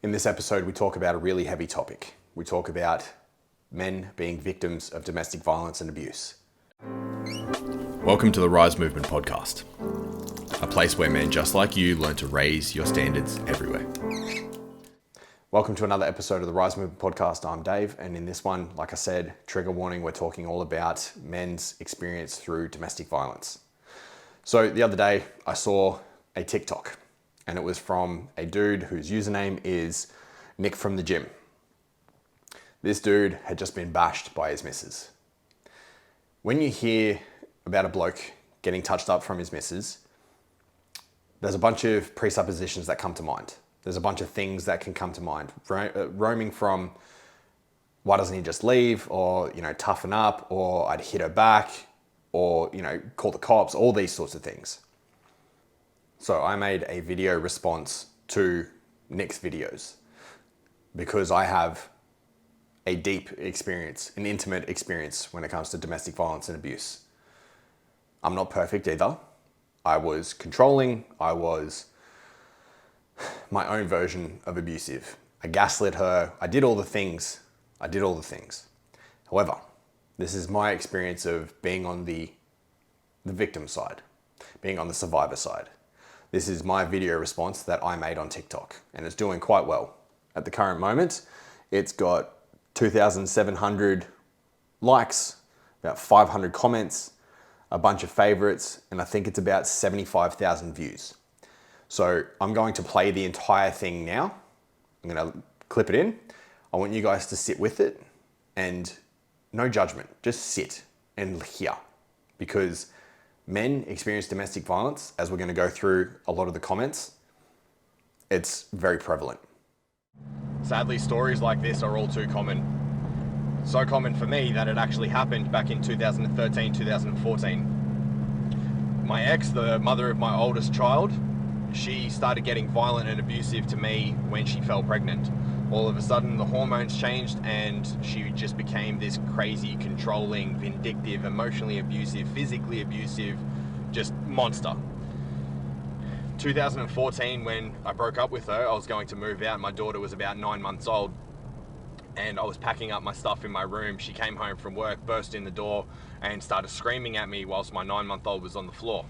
In this episode, we talk about a really heavy topic. We talk about men being victims of domestic violence and abuse. Welcome to the R.Y.S.E Movement podcast, a place where men just like you learn to raise your standards everywhere. Welcome to another episode of the R.Y.S.E Movement podcast. I'm Dave, and in this one, like I said, trigger warning, we're talking all about men's experience through domestic violence. So the other day, I saw a TikTok, and it was from a dude whose username is Nick from the gym. This dude had just been bashed by his missus. When you hear about a bloke getting touched up from his missus, there's a bunch of presuppositions that come to mind. There's a bunch of things that can come to mind, roaming from why doesn't he just leave, or toughen up, or I'd hit her back, or call the cops, all these sorts of things. So I made a video response to Nick's videos because I have a deep experience, an intimate experience when it comes to domestic violence and abuse. I'm not perfect either. I was controlling. I was my own version of abusive. I gaslit her. I did all the things. However, this is my experience of being on the victim side, being on the survivor side. This is my video response that I made on TikTok, and it's doing quite well. At the current moment, it's got 2,700 likes, about 500 comments, a bunch of favorites, and I think it's about 75,000 views. So I'm going to play the entire thing now. I'm going to clip it in. I want you guys to sit with it, and no judgment, just sit and hear, because men experience domestic violence, as we're going to go through a lot of the comments. It's very prevalent. Sadly, stories like this are all too common. So common for me that it actually happened back in 2013, 2014. My ex, the mother of my oldest child, she started getting violent and abusive to me when she fell pregnant. All of a sudden, the hormones changed and she just became this crazy, controlling, vindictive, emotionally abusive, physically abusive, just monster. 2014, when I broke up with her, I was going to move out. My daughter was about 9 months old, and I was packing up my stuff in my room. She came home from work, burst in the door, and started screaming at me whilst my 9-month-old was on the floor.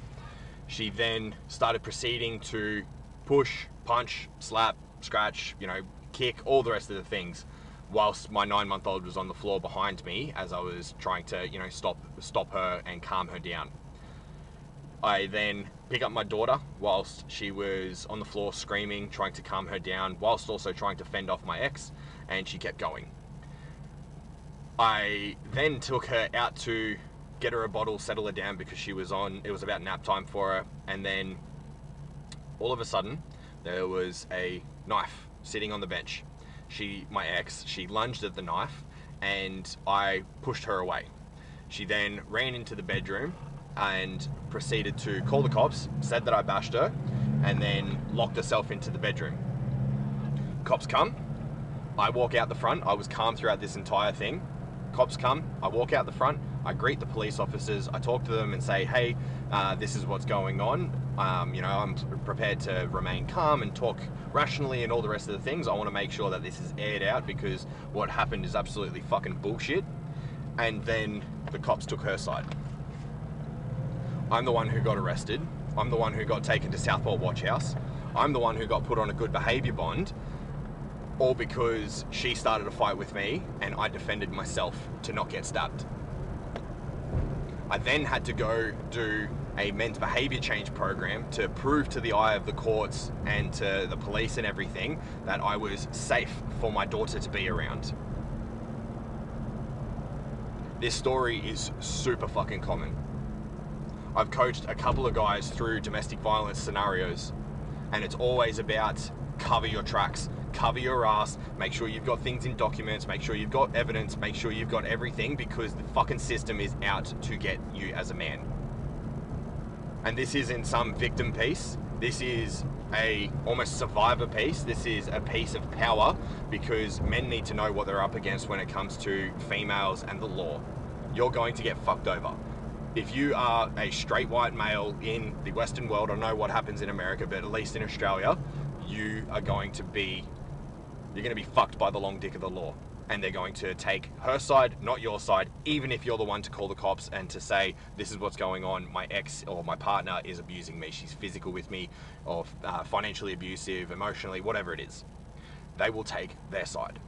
She then started proceeding to push, punch, slap, scratch, kick, all the rest of the things, whilst my 9-month-old was on the floor behind me as I was trying to, stop her and calm her down. I then pick up my daughter whilst she was on the floor screaming, trying to calm her down, whilst also trying to fend off my ex, and she kept going. I then took her out to get her a bottle, settle her down, because it was about nap time for her, and then all of a sudden there was a knife sitting on the bench. My ex, she lunged at the knife and I pushed her away. She then ran into the bedroom and proceeded to call the cops, said that I bashed her, and then locked herself into the bedroom. Cops come, I walk out the front. I was calm throughout this entire thing. Cops come, I walk out the front, I greet the police officers, I talk to them and say, hey, this is what's going on. I'm prepared to remain calm and talk rationally and all the rest of the things. I want to make sure that this is aired out because what happened is absolutely fucking bullshit. And then the cops took her side. I'm the one who got arrested. I'm the one who got taken to Southport Watch House. I'm the one who got put on a good behaviour bond, all because she started a fight with me and I defended myself to not get stabbed. I then had to go do a men's behaviour change program to prove to the eye of the courts and to the police and everything that I was safe for my daughter to be around. This story is super fucking common. I've coached a couple of guys through domestic violence scenarios, and it's always about cover your tracks, cover your ass, make sure you've got things in documents, make sure you've got evidence, make sure you've got everything, because the fucking system is out to get you as a man. And this isn't some victim piece. This is a almost survivor piece. This is a piece of power, because men need to know what they're up against when it comes to females and the law. You're going to get fucked over. If you are a straight white male in the Western world, I don't know what happens in America, but at least in Australia, you are going to be you're going to be fucked by the long dick of the law. And they're going to take her side, not your side, even if you're the one to call the cops and to say, this is what's going on, my ex or my partner is abusing me, she's physical with me, or financially abusive, emotionally, whatever it is. They will take their side.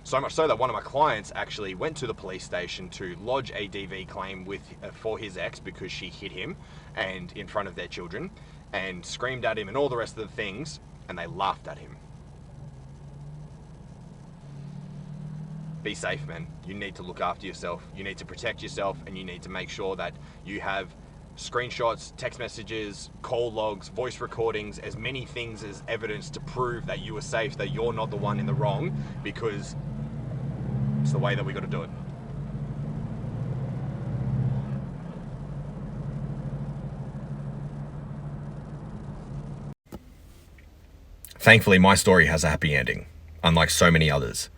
So much so that one of my clients actually went to the police station to lodge a DV claim for his ex because she hit him and in front of their children and screamed at him and all the rest of the things, and they laughed at him. Be safe, man. You need to look after yourself. You need to protect yourself, and you need to make sure that you have screenshots, text messages, call logs, voice recordings, as many things as evidence to prove that you are safe, that you're not the one in the wrong, because it's the way that we got to do it. Thankfully, my story has a happy ending, unlike so many others.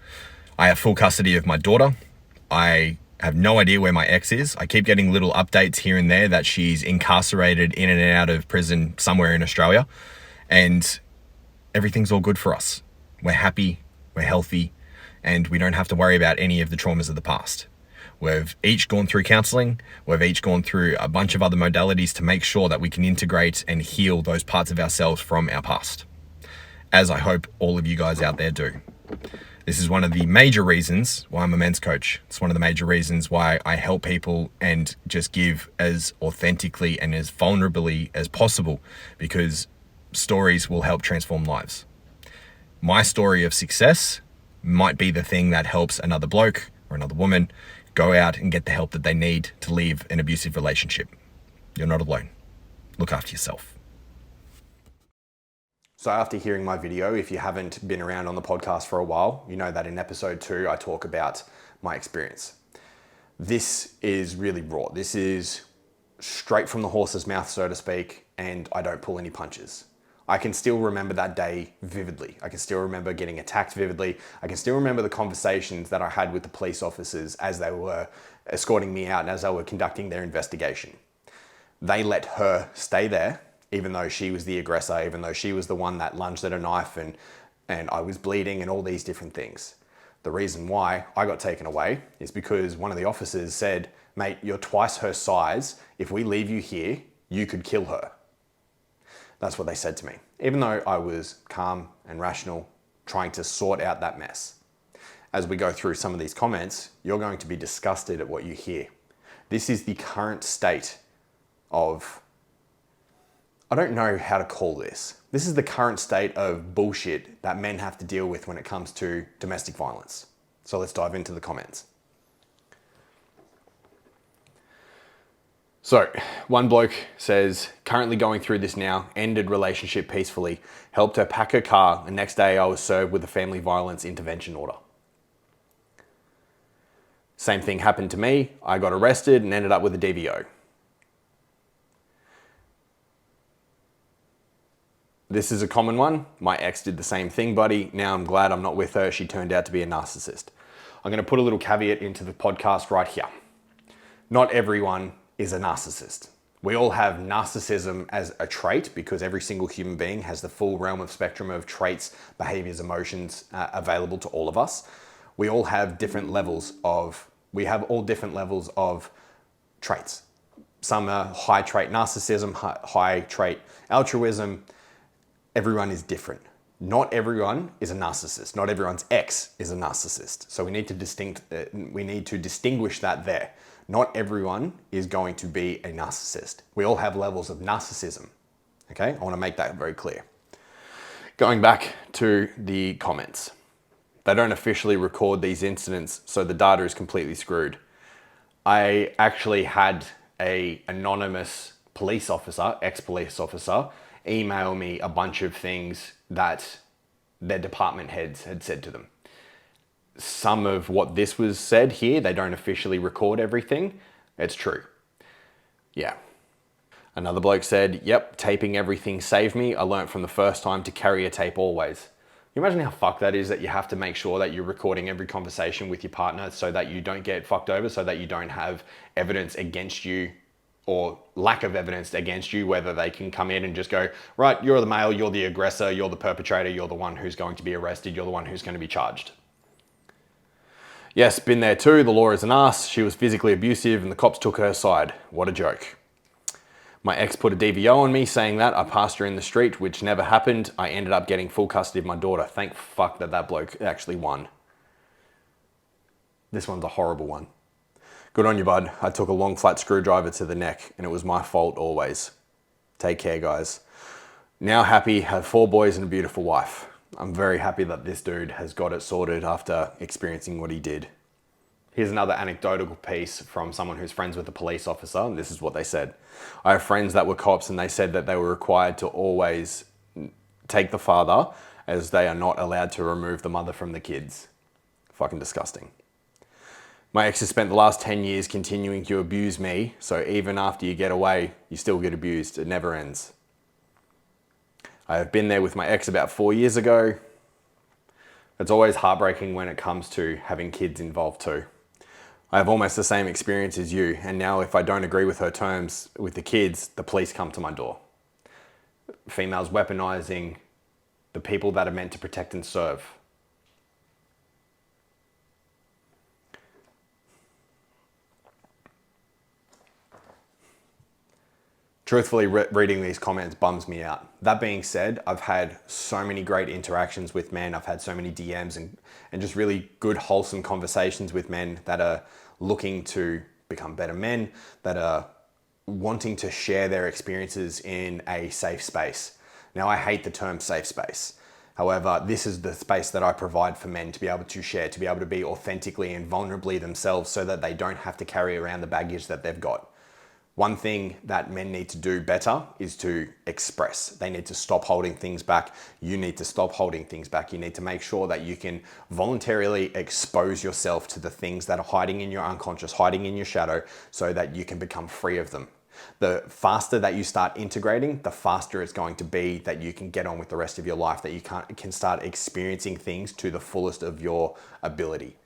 I have full custody of my daughter. I have no idea where my ex is. I keep getting little updates here and there that she's incarcerated in and out of prison somewhere in Australia. And everything's all good for us. We're happy, we're healthy, and we don't have to worry about any of the traumas of the past. We've each gone through counseling. We've each gone through a bunch of other modalities to make sure that we can integrate and heal those parts of ourselves from our past, as I hope all of you guys out there do. This is one of the major reasons why I'm a men's coach. It's one of the major reasons why I help people and just give as authentically and as vulnerably as possible, because stories will help transform lives. My story of success might be the thing that helps another bloke or another woman go out and get the help that they need to leave an abusive relationship. You're not alone. Look after yourself. So after hearing my video, if you haven't been around on the podcast for a while, you know that in episode 2, I talk about my experience. This is really raw. This is straight from the horse's mouth, so to speak, and I don't pull any punches. I can still remember that day vividly. I can still remember getting attacked vividly. I can still remember the conversations that I had with the police officers as they were escorting me out and as they were conducting their investigation. They let her stay there, even though she was the aggressor, even though she was the one that lunged at a knife and I was bleeding and all these different things. The reason why I got taken away is because one of the officers said, mate, you're twice her size. If we leave you here, you could kill her. That's what they said to me, even though I was calm and rational, trying to sort out that mess. As we go through some of these comments, you're going to be disgusted at what you hear. This is the current state of, I don't know how to call this. This is the current state of bullshit that men have to deal with when it comes to domestic violence. So let's dive into the comments. So one bloke says, currently going through this now, ended relationship peacefully, helped her pack her car, and next day I was served with a family violence intervention order. Same thing happened to me. I got arrested and ended up with a DVO. This is a common one. My ex did the same thing, buddy. Now I'm glad I'm not with her. She turned out to be a narcissist. I'm going to put a little caveat into the podcast right here. Not everyone is a narcissist. We all have narcissism as a trait because every single human being has the full realm of spectrum of traits, behaviors, emotions available to all of us. We all have different levels of, different levels of traits. Some are high trait narcissism, high trait altruism. Everyone is different. Not everyone is a narcissist. Not everyone's ex is a narcissist. So we need to distinguish that there. Not everyone is going to be a narcissist. We all have levels of narcissism. Okay, I want to make that very clear. Going back to the comments. They don't officially record these incidents, so the data is completely screwed. I actually had an anonymous police officer, ex-police officer, email me a bunch of things that their department heads had said to them. Some of what this was said here, they don't officially record everything. It's true. Yeah. Another bloke said, yep, taping everything saved me. I learnt from the first time to carry a tape always. Can you imagine how fucked that is, that you have to make sure that you're recording every conversation with your partner so that you don't get fucked over, so that you don't have evidence against you or lack of evidence against you, whether they can come in and just go, right, you're the male, you're the aggressor, you're the perpetrator, you're the one who's going to be arrested, you're the one who's going to be charged. Yes, been there too. The law is an ass. She was physically abusive and the cops took her side. What a joke. My ex put a DVO on me saying that. I passed her in the street, which never happened. I ended up getting full custody of my daughter. Thank fuck that bloke actually won. This one's a horrible one. Good on you, bud. I took a long flat screwdriver to the neck and it was my fault always. Take care, guys. Now happy, have 4 boys and a beautiful wife. I'm very happy that this dude has got it sorted after experiencing what he did. Here's another anecdotal piece from someone who's friends with a police officer, and this is what they said. I have friends that were cops and they said that they were required to always take the father as they are not allowed to remove the mother from the kids. Fucking disgusting. My ex has spent the last 10 years continuing to abuse me, so even after you get away, you still get abused. It never ends. I have been there with my ex about 4 years ago. It's always heartbreaking when it comes to having kids involved too. I have almost the same experience as you, and now if I don't agree with her terms with the kids, the police come to my door. Females weaponizing the people that are meant to protect and serve. Truthfully, reading these comments bums me out. That being said, I've had so many great interactions with men. I've had so many DMs and just really good, wholesome conversations with men that are looking to become better men, that are wanting to share their experiences in a safe space. Now, I hate the term safe space. However, this is the space that I provide for men to be able to share, to be able to be authentically and vulnerably themselves so that they don't have to carry around the baggage that they've got. One thing that men need to do better is to express. They need to stop holding things back. You need to stop holding things back. You need to make sure that you can voluntarily expose yourself to the things that are hiding in your unconscious, hiding in your shadow, so that you can become free of them. The faster that you start integrating, the faster it's going to be that you can get on with the rest of your life, that you can start experiencing things to the fullest of your ability.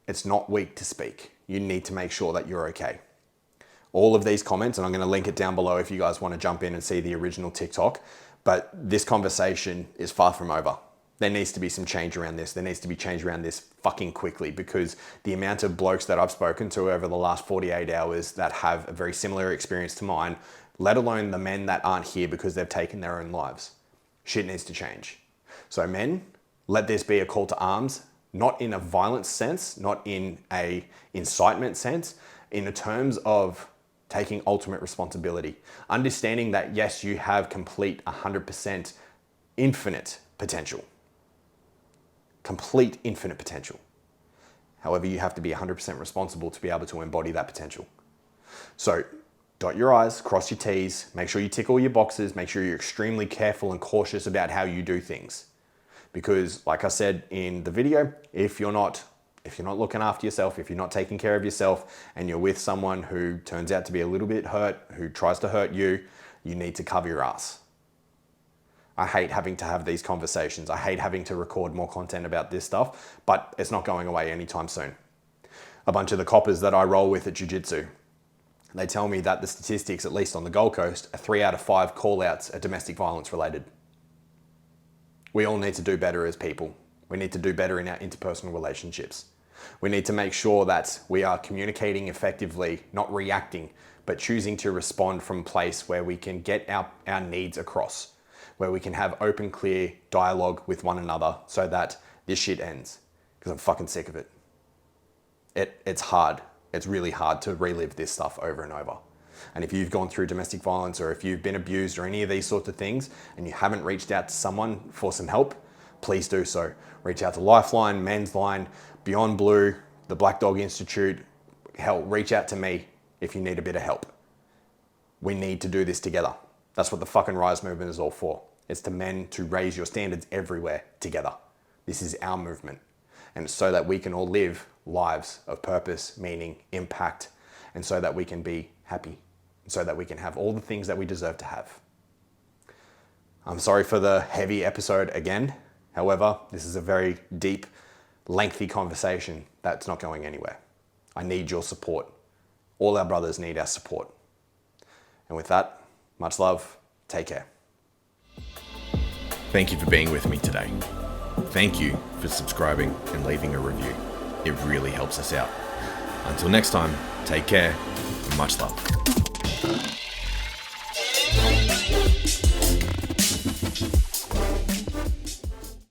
It's not weak to speak. You need to make sure that you're okay. All of these comments, and I'm going to link it down below if you guys want to jump in and see the original TikTok, but this conversation is far from over. There needs to be some change around this. There needs to be change around this fucking quickly, because the amount of blokes that I've spoken to over the last 48 hours that have a very similar experience to mine, let alone the men that aren't here because they've taken their own lives. Shit needs to change. So men, let this be a call to arms, not in a violent sense, not in a incitement sense, in the terms of taking ultimate responsibility. Understanding that yes, you have complete 100% infinite potential. Complete infinite potential. However, you have to be 100% responsible to be able to embody that potential. So dot your I's, cross your T's, make sure you tick all your boxes, make sure you're extremely careful and cautious about how you do things. Because like I said in the video, if you're not looking after yourself, if you're not taking care of yourself and you're with someone who turns out to be a little bit hurt, who tries to hurt you, you need to cover your ass. I hate having to have these conversations. I hate having to record more content about this stuff, but it's not going away anytime soon. A bunch of the coppers that I roll with at jiu-jitsu, they tell me that the statistics, at least on the Gold Coast, are 3 out of 5 call-outs are domestic violence related. We all need to do better as people. We need to do better in our interpersonal relationships. We need to make sure that we are communicating effectively, not reacting, but choosing to respond from a place where we can get our needs across, where we can have open, clear dialogue with one another so that this shit ends. Because I'm fucking sick of it. It's hard. It's really hard to relive this stuff over and over. And if you've gone through domestic violence or if you've been abused or any of these sorts of things and you haven't reached out to someone for some help, please do so. Reach out to Lifeline, Men's Line, Beyond Blue, the Black Dog Institute. Hell, reach out to me if you need a bit of help. We need to do this together. That's what the fucking R.Y.S.E movement is all for. It's to men to raise your standards everywhere together. This is our movement. And it's so that we can all live lives of purpose, meaning, impact, and so that we can be happy, and so that we can have all the things that we deserve to have. I'm sorry for the heavy episode again. However, this is a very deep, lengthy conversation that's not going anywhere. I need your support. All our brothers need our support. And with that, much love. Take care. Thank you for being with me today. Thank you for subscribing and leaving a review. It really helps us out. Until next time, take care and much love.